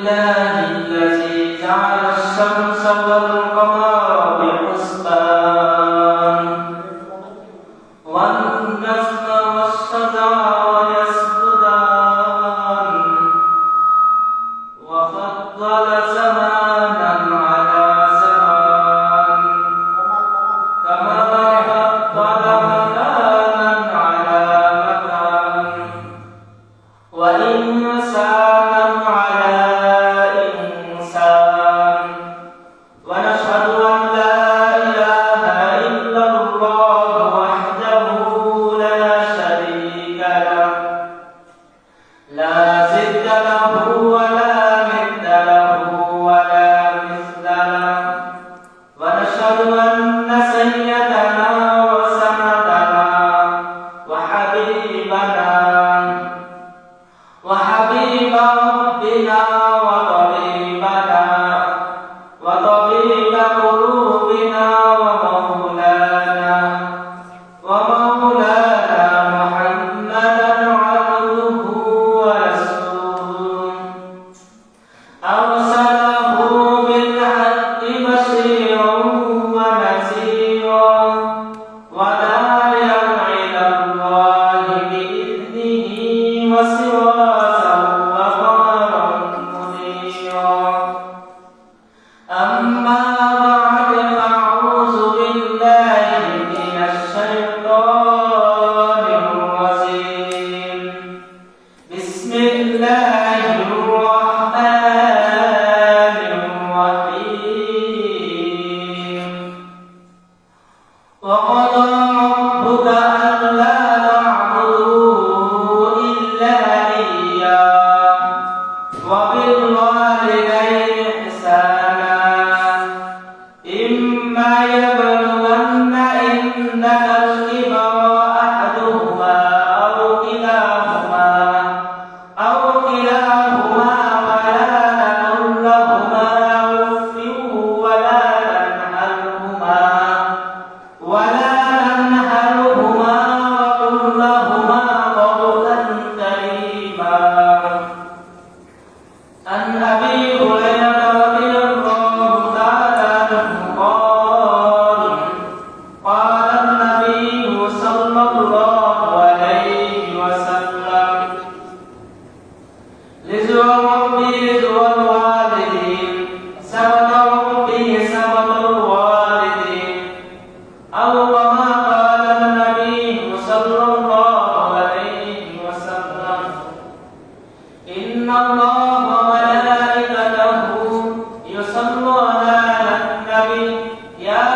لله الذي جعل الشمس والقمر بحسبان والنجم والشجر يسجدان وفضل زمانا على زمان كما فضل مكانا على مكان وإنسانا على إنسان ونشهد أن لا إله إلا الله وحده لا شريك له لا ضد له ولا مثل له ولا مثل له ونشهد أن سيدنا وسندنا وحبيب ربنا وطبيب قلوبنا ومولانا محمدا عبده ورسوله أرسله بالحق بشيرا ونذيرا وداعيا إلى الله بإذنه وسراجا وقمرا منيرا أما بعد فأعوذ بالله من الشيطان الرجيم بسم الله الرحمن الرحيم وقضى ربك ألا تعبدوا إلا إياه وبالوالدين إحسانا إما يبلغن عندك الكبر أحدهما أو كلاهما فلا تقل لهما أف ولا تنهرهما وقل لهما قولا كريما عن أبي هريرة رضي الله تعالى عنه قال النبي صلى الله عليه وسلم رزق ربي رزق الوالدين سبق ربي سبق الوالدين أو كما قال النبي صلى الله عليه وسلم إن الله وملائكته يصلون على النبي يا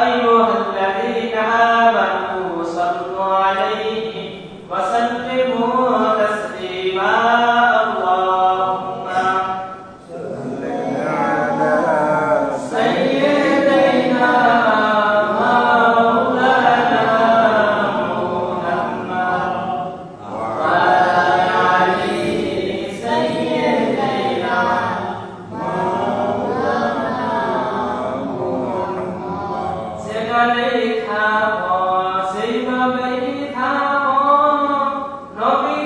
أيها الذين آمنوا صلوا عليه وسلموا تسليما اللهم صل على سيدنا مولانا محمد وعلى آل سيدنا সেকালে খাবো সেইভাবেই খাবো নবী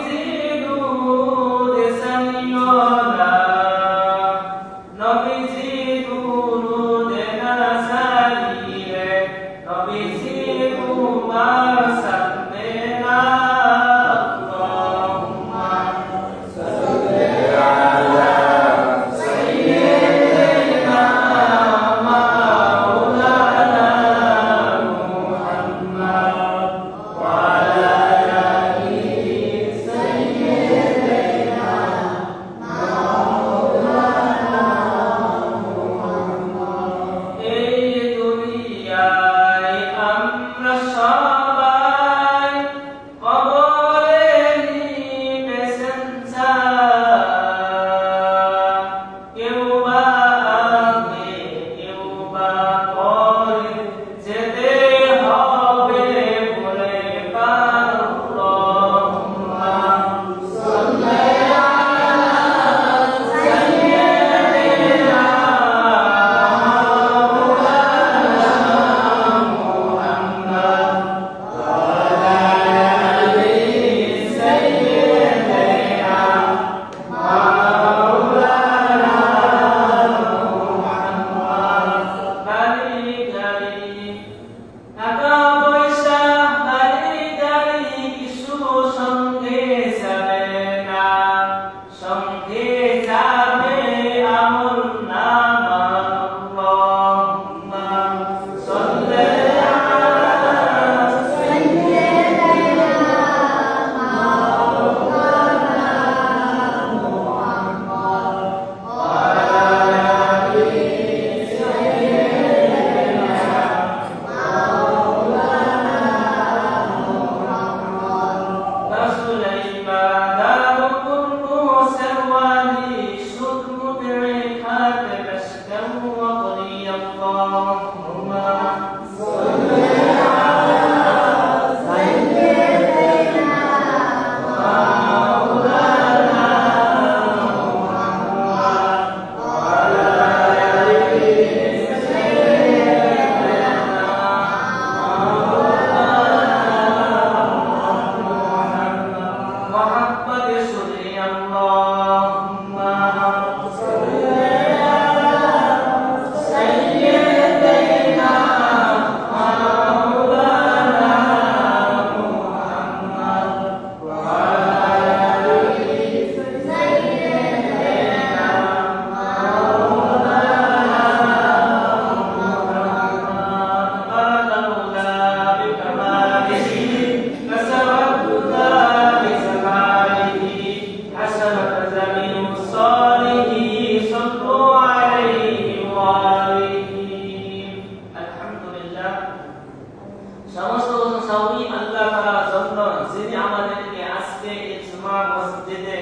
মসজিদে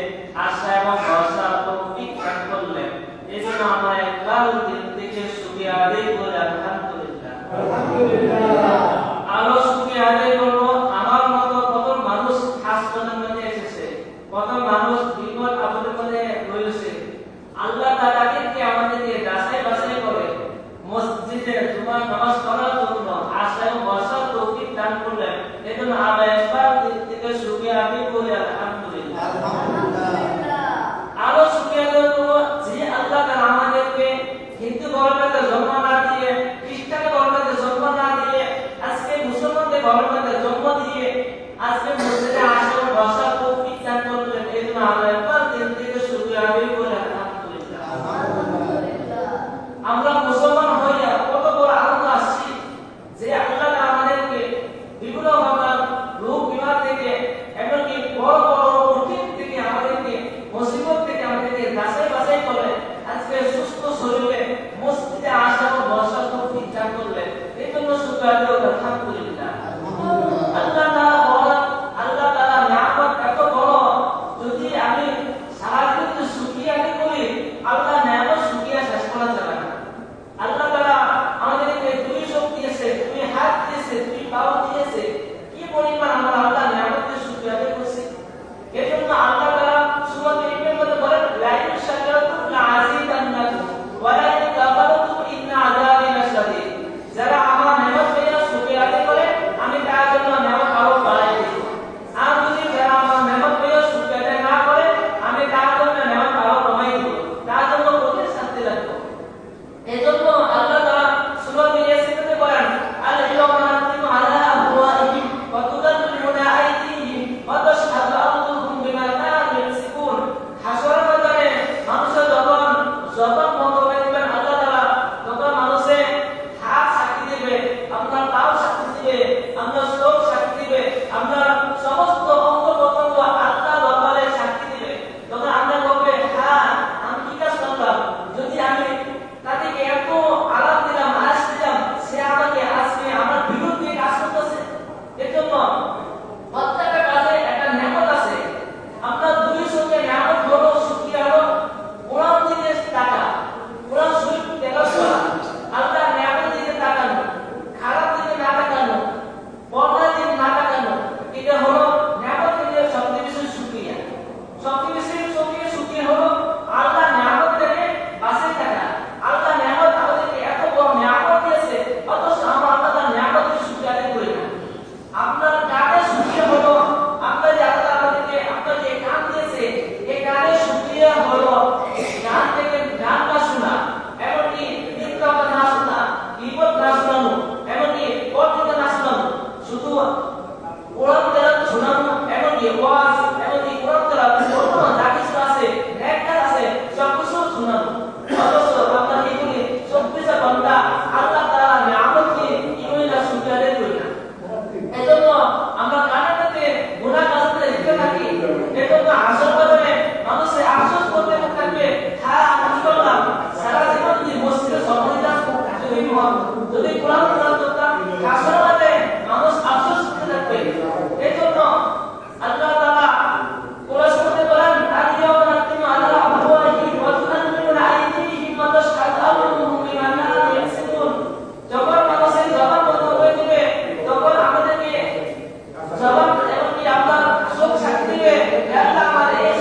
আসা এবং বসার তৌফিক দান করলেন। এজন্য আমরা একবার দিল থেকে শুকরিয়া আদায় করি আলহামদুলিল্লাহ। আরো শুকরিয়া আদায় করব আমার মতো কত মানুষ হাসপাতালের মধ্যে এসেছে, কত মানুষ বিপদ আপদের মধ্যে রয়েছে। আল্লাহ তাআলাকে কি আমাদেরকে যাচাই বাছাই করে মসজিদে জুমার নামাজ পড়ার জন্য আসা এবং বসার তৌফিক দান করলেন। এজন্য আমরা একবার দিল থেকে শুকরিয়া আদায় করি আলহামদুলিল্লাহ। আরো শুকরিয়া আদায় করব যে আল্লাহ তাআলা আমাদেরকে হিন্দু ধর্মের জন্ম না দিয়ে, খ্রিস্টান ধর্মের জন্ম না দিয়ে, আজকে মুসলমানদের ধর্মের জন্ম দিয়ে আজকে মসজিদে আসা এবং বসার তৌফিক দান করলেন। এজন্য আমরা একবার দিল থেকে শুকরিয়া আদায় করি আলহামদুলিল্লাহ। আমরা মুসলমান হইয়া কত বড় আনন্দ আসছি যে আল্লাহ আমাদেরকে বিভিন্ন ধরনের রোগ বিমার থেকে, এমনকি বড় বড় কঠিন থেকে, আমাদেরকে মুসিবত থেকে আমাদেরকে যাচাই বাছাই করে আজকে সুস্থ শরীরে মসজিদে আসা এবং বসার তৌফিক দান করলেন। এই জন্য শুকরিয়া আদায় করি আলহামদুলিল্লাহ। আল্লাহ তাআলা নিয়ামত এত বড়, যদি আমি সারাদিন শুকরিয়া আদায় করি আল্লাহ নিয়ামত শুকরিয়া শেষ করা যাবে না। আল্লাহ তাআলা আমাদেরকে দুই চোখ দিয়েছে, দুই হাত দিয়েছে, দুই পাও দিয়েছে, কি পরিমাণ আমরা আল্লাহ নিয়ামতের শুকরিয়া আদায় করছি। এজন্য আল্লাহ তাআলা সূরা ইব্রাহিমের মধ্যে বলেন লাইন শাকারতুম লাযিদান্নাকুম ওয়া লা ইন কাফারতুম ইন্না আযাবি লাশাদীদ। যারা আমার নিয়ামত পেয়ে শুকরিয়া আদায় করে আমি তার জন্য নিয়ামত আরো বাড়াই দেব। আর যদি যারা আমার নিয়ামত পেয়ে শুকরিয়া আদায় না করে আমি তার জন্য নিয়ামত আরো কমাই দেব, তার জন্য কঠিন শাস্তি রাখব। এজন্য আল্লাহ তাআলা সূরা ইয়াসিনে বলেন আল ইয়াওমা নাখতিমু আলা আফওয়াহিহিম ওয়া তুকাল্লিমুনা আইদিহিম ওয়া তাশহাদু আরজুলুহুম বিমা কানু ইয়াকসিবুন। হাসরের ময়দানে মানুষের জবান বন্ধ করে দিবেন আল্লাহ তাআলা, তখন মানুষের হাত সাক্ষী দিবে, আপনার পাও সাক্ষী দিবে, আপনার চোখ সাক্ষী দিবে, আপনার সমস্ত অঙ্গ প্রত্যঙ্গ আল্লাহ দরবারে সাক্ষী দিবে। তখন আমরা বলবে হ্যাঁ আমি কি কাজ করলাম, যদি আমি তাদেরকে এত আলাপ দিলাম, আশ দিলাম, সে আমাকে আজকে আমার বিরুদ্ধে কাজ করতেছে। এর জন্য প্রত্যেকটা কাজে একটা নিয়ামত আছে। আপনার দুই চোখে নিয়ামত হলো শুকরিয়া হলো কোরআন দিকে তাকা, কোরআন শরীফ তেলাওয়াত করা, আল্লাহ নিয়ামত দিকে তাকানো, খারাপ দিকে না তাকানো, পর্দা দিকে না তাকানো, এটা হলো নিয়ামত দিকে সবচেয়ে বেশি শুকরিয়া। সবচেয়ে বেশি শুকরিয়া হলো আল্লাহ নিয়ামত থেকে বাঁচিয়ে থাকা। আল্লাহ নিয়ামত আমাদেরকে এত বড় নিয়ামত দিয়েছে, অথচ আমরা আল্লাহর নিয়ামতের শুকরিয়া আদায় করি না। আপনার কানে শুকরিয়া হলো আপনার যে আল্লাহ আমাদেরকে আপনার যে কান দিয়েছে, এই কানে শুকরিয়া হলো কান থেকে গানটা শোনা, এমনকি মিথ্যা কথা না শোনা, বিপদ না শোনানো, এমনকি পরদিকে না শোনানো, শুধু কোরআন তেলাওয়াত শোনানো, এমনকি ওয়াজ, এমনকি কোরআন তেলাওয়াত অন্য যা কিছু আছে, নেক কাজ আছে, সব কিছু শোনানো। অথচ আপনার এগুলি 24 ঘন্টা আল্লাহ তাআলা নিয়ামতকে এগুলি না শুকরিয়া আদায় করি না। এজন্য আমরা কানাতে গুনাহ কাজে লিপ্ত থাকি। এজন্য আসল বাজারে মানুষের আফসোস করতে থাকবে, হ্যাঁ আমি কি করলাম, সারা জীবন যদি মসজিদে জন্ম দিতাম, যদি কোরআন তেলাওয়াত করতাম, আসল বাজারে মানুষ আফসোস করতে থাকবে। এজন্য আল্লাহ তাআলা কোরআনের মধ্যে বলেন আল ইয়াওমা নাখতিমু আলা আফওয়াহিহিম ওয়া তুকাল্লিমুনা আইদিহিম ওয়া তাশহাদু আরজুলুহুম বিমা কানু ইয়াকসিবুন। যখন মানুষের জবান বন্ধ করে দিবে তখন আমাদেরকে জবান এমনকি আপনার চোখ সাক্ষী দিবে, আল্লাহ আমাদের এই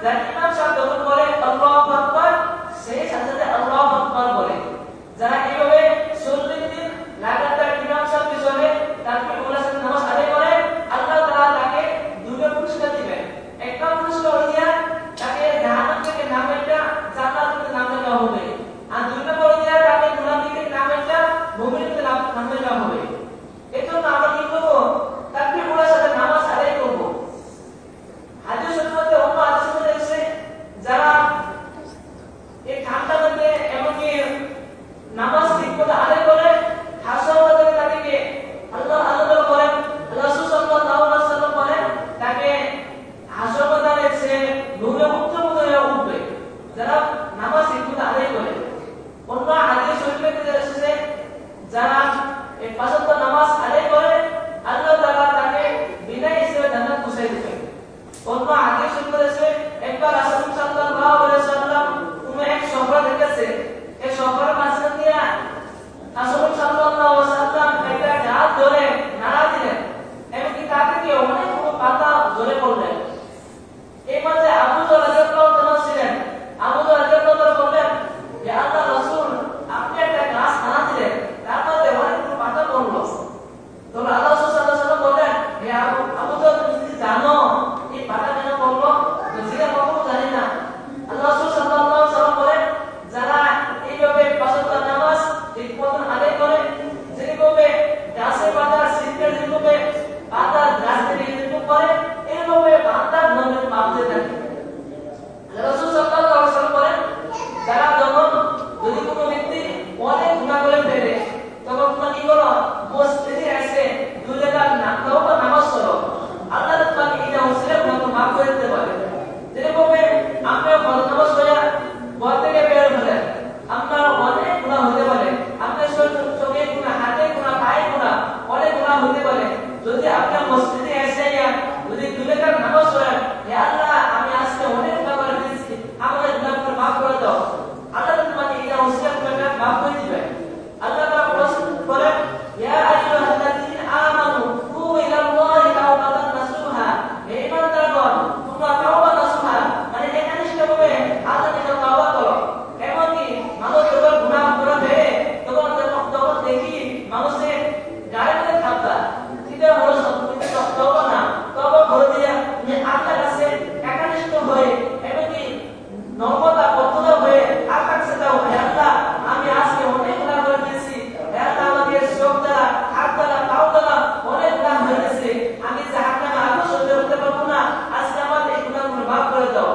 যারা ইমাম সাহেব যখন বলে আল্লাহু আকবার, সেই সাথে সাথে আল্লাহু আকবার বলে। যারা এইভাবে 40 দিন লাগাতার ইমাম সাহেব পিছনে তাকবীরুল্লাহর সাথে নামাজ আদায় করে, আল্লাহ তাআলা তাকে দুটো পুরস্কার দিবেন। একটা পুরস্কার হলো তাকে জাহান্নাম থেকে নামাইটা জান্নাত থেকে নামাই দেওয়া হবে, আর দুই নম্বর হলো তাকে গুনাহ থেকে নামাইটা মুমিন থেকে নামাই দেওয়া হবে। এজন্য আমরা কি করব? তাকবীরুল্লাহর সাথে নামাজ আদায় করব। হাদিস শরীফে অন্য হাদিসে রয়েছে যারা এই ঠান্ডা মধ্যে এমনকি নামাজ ঠিকমতো আদায় করে হাসর থেকে তাকে আল্লাহ আল্লাহ করেন, রাসূল সাল্লাল্লাহু আলাইহি ওয়াসাল্লাম বলেন তাকে হাসর ময়দানে সে নূরে উত্তমত হয়ে উঠবে যারা নামাজ ঠিকমতো আদায় করে। অন্য হাদিস শরীফে রয়েছে যারা এই পাঁচ ওয়াক্ত নামাজ আদায় করে আল্লাহ তাআলা তাকে বিনা হিসেবে জান্নাত পৌঁছায় দিবেন। অন্য হাদিস শরীফে রয়েছে একবার রাসূল সাল্লাল্লাহু আলাইহি ওয়াসাল্লাম কোন এক সফর দেখেছে, এই সফরের মাঝখান দিয়ে রাসূল সাল্লাল্লাহু আলাইহি ওয়াসাল্লাম একটা গাছ ধরে নাড়া দিলেন, এমনকি তাতে কি অনেকগুলো পাতা ঝরে পড়লেন। এই মাঝে আবু যর রাদিয়াল্লাহু তাআলা ছিলেন। আবু যর রাদিয়াল্লাহু তাআলা বললেন যে আল্লাহ রাসূল আপনি একটা গাছ নাড়া দিলেন, তার মধ্যে অনেকগুলো পাতা পড়লো। তো আল্লাহ রাসূল সাল্লাল্লাহু আলাইহি ওয়াসাল্লাম বললেন হে আবু যর তুমি কি জানো এই পাতা কেন পড়লো? তো জিজ্ঞাসা কখনো জানি না। আল্লাহ রাসূল সাল্লাল্লাহু আলাইহি ওয়াসাল্লাম বলেন যারা এইভাবে পাঁচ ওয়াক্ত নামাজ ঠিকমতো আদায় করে, যেভাবে গাছের পাতা ছিঁড়তে যেভাবে পাতা গাছ থেকে যেভাবে করে, এইভাবে বান্দার নামের পাপ দিয়ে থাকে। রাসূল সাল্লাল্লাহু আলাইহি ওয়াসাল্লাম বলেন যারা যখন যদি কোনো ব্যক্তি অনেক গুনাহ করে ফেলে তখন তোমরা কি করো? মসজিদে এসে দুই রাকাত নামাজ পড়ো, আল্লাহ তোমাকে এটা ওসিলা গুনাহ মাফ করে দিতে পারে। যেভাবে আমরা ফরজ নামাজ পড়া ঘর থেকে বের হলেন, আপনার অনেক গুনাহ হতে পারে, আপনার চোখে গুনাহ, হাতে গুনাহ, পায়ে গুনাহ, অনেক গুনাহ হতে পারে। যদি আপনার মসজিদে এসে যদি দুই রাকাত নামাজ পড়েন, হে আল্লাহ আমি আজকে অনেক গুনাহ করে ফেলেছি, আমাদের গুনাহগুলো মাফ করে দাও, আল্লাহ তোমাকে এটা ওসিলা গুনাহটা মাফ করে দিবেন। আল্লাহ তাআলা বলেন ইয়া আইয়ুহাল্লাযীনা আমানু তুবু ইলাল্লাহি তাওবাতান নাসুহা, হে ঈমানদারগণ তোমরা তাওবা নাসুহা মানে একনিষ্ঠভাবে আল্লাহর কাছে তওবা করো। এমনকি মানুষ যখন গুনাহ করে তখন দেখি মানুষের গায়ে মধ্যে থাকতা এটা হলো তওবা না, তওবা করে দিয়ে যে আল্লাহর কাছে একনিষ্ঠ হয়ে এমনকি নম্রতা বদ্ধতা হয়ে আল্লাহর কাছে দাও, হে আল্লাহ আমি আজকে অনেক গুনাহ করে দিয়েছি, হে আল্লাহ আমাদের চোখ দ্বারা, হাত দ্বারা, পাও দ্বারা অনেক গুনাহ হয়ে গেছে, আমি জাহান্নামে আগুন সহ্য করতে পারবো না, আজকে আমাদের এই গুনাহগুলো মাফ করে দাও।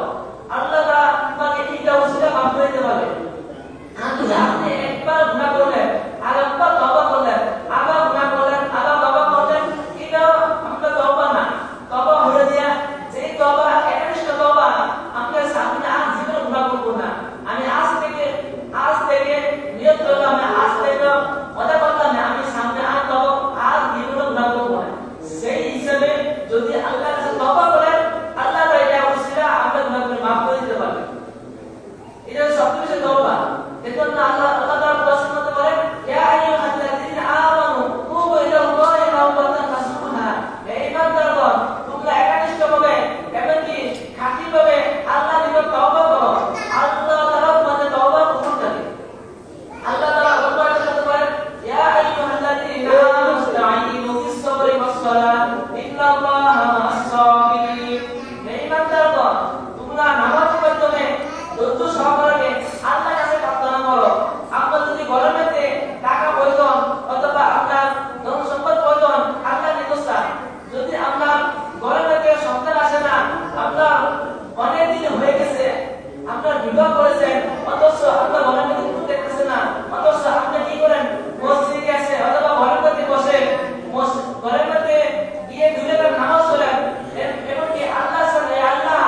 আল্লাহ তাআলা তোমাকে এইটা ওসিলা মাফ করে দিতে পারে। আপনি একবার গুনাহ করলেন, আরেকবার তওবা করলেন, আবার গুনাহ করলেন, আবার তওবা করলেন, এটা আমরা তওবা না, তওবা হয়ে দিয়া যে তওবা একনিষ্ঠ তওবা আপনার সামনে আর জীবনে গুনাহ করব না, আমি আজ থেকে নিয়ত করলাম আজ থেকে কথা বললাম আমি সামনে আর তওবা আর জীবনে গুনাহ করব না। সেই হিসাবে যদি আল্লাহর কাছে তওবা করেন আল্লাহ তাআলা এটা ওসিলা আপনার গুনাহগুলো মাফ করে দিতে পারবেন। এটা সবচেয়ে তওবা। এজন্য আল্লাহ তাআলা প্রশ্ন করতে পারেন ইয়া আইয়ুহাল্লাযীনা আমানু তুবু ইলাল্লাহি তাওবাতান নাসুহা, হে ঈমানদারগণ তোমরা একনিষ্ঠভাবে এমনকি খাঁটিভাবে আল্লাহর নিকট তওবা করো, আল্লাহ তাআলা তোমাদের তওবা কবুল করেন। আল্লাহ তাআলা অন্য আয়াতে বলতে পারেন ইয়া আইয়ুহাল্লাযীনা আমানু ইসতাঈনু বিস-সাবরি ওয়াস-সালাত ইন্নাল্লাহা মা'আস-সাবিরিন, হে ঈমানদারগণ তোমরা নামাজের মাধ্যমে ধৈর্য সহকারে আল্লাহর কাছে প্রার্থনা করো। আপনার যদি ঘরের মধ্যে টাকা প্রয়োজন অথবা আপনার ধন সম্পদ প্রয়োজন আল্লাহর নিকট, যদি আপনার ঘরের মধ্যে সন্তান আসে না, আপনার অনেক দিন হয়ে গেছে, আপনার বিবাহ করেছেন অথচ আপনার ঘরের মধ্যে পুত্র দেখতেছে না, অথচ আপনি কি করেন? মসজিদে আসে অথবা ঘরের মধ্যে বসে ঘরের মধ্যে গিয়ে দুই রাকাত নামাজ পড়েন, এমনকি আল্লাহর সামনে আল্লাহ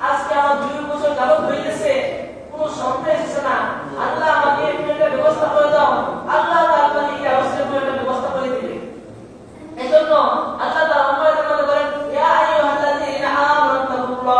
আজকে আমার 2 বছর যাবত হয়ে গেছে কোনো সন্তান এসেছে না, আল্লাহ আমাকে একটা ব্যবস্থা করে দাও, আল্লাহ তাআলা এই অবস্থায় একটা ব্যবস্থা করে দিবে। এজন্য আল্লাহ তাআলা আমাদের মধ্যে বলেন ইয়া আইয়ুহাল্লাযীনা আমানু তাকুল্লাহ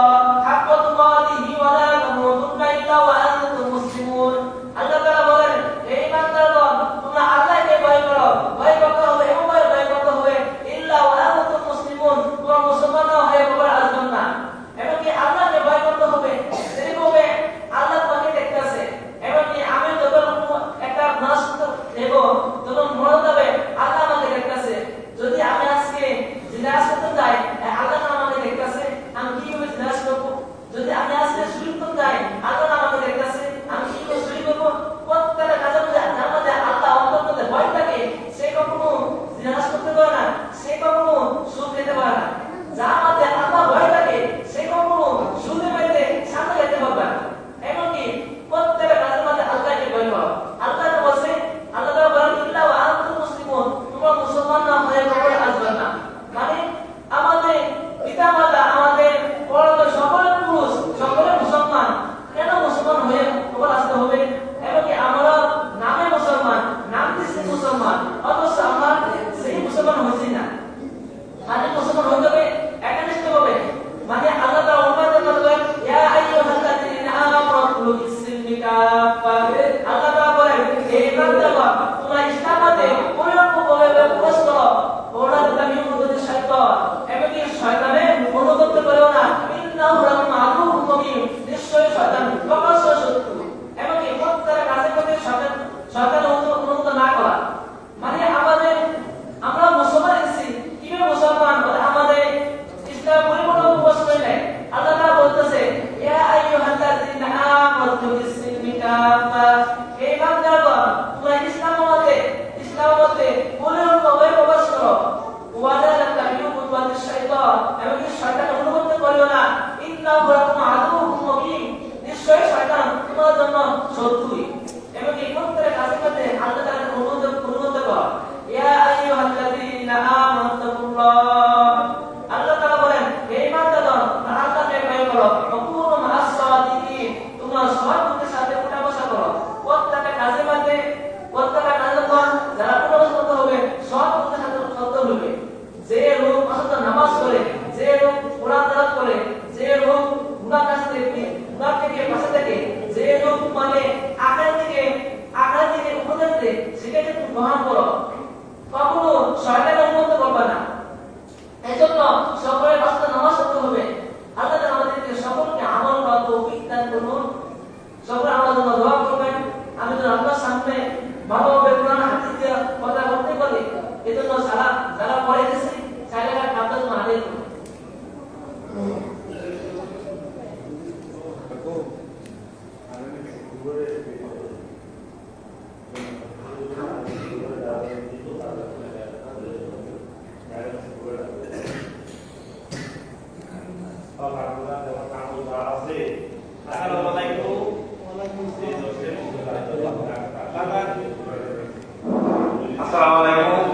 আসসালামু আলাইকুম।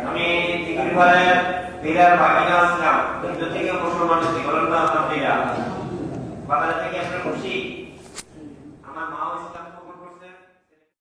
আমি তিকিরপাড়ের দিলার বাগিনা আসলাম। হিন্দু থেকে মুসলমান হয়েছি, বলেন না আপনার দিলা? বাজারে থেকে আসলে খুশি?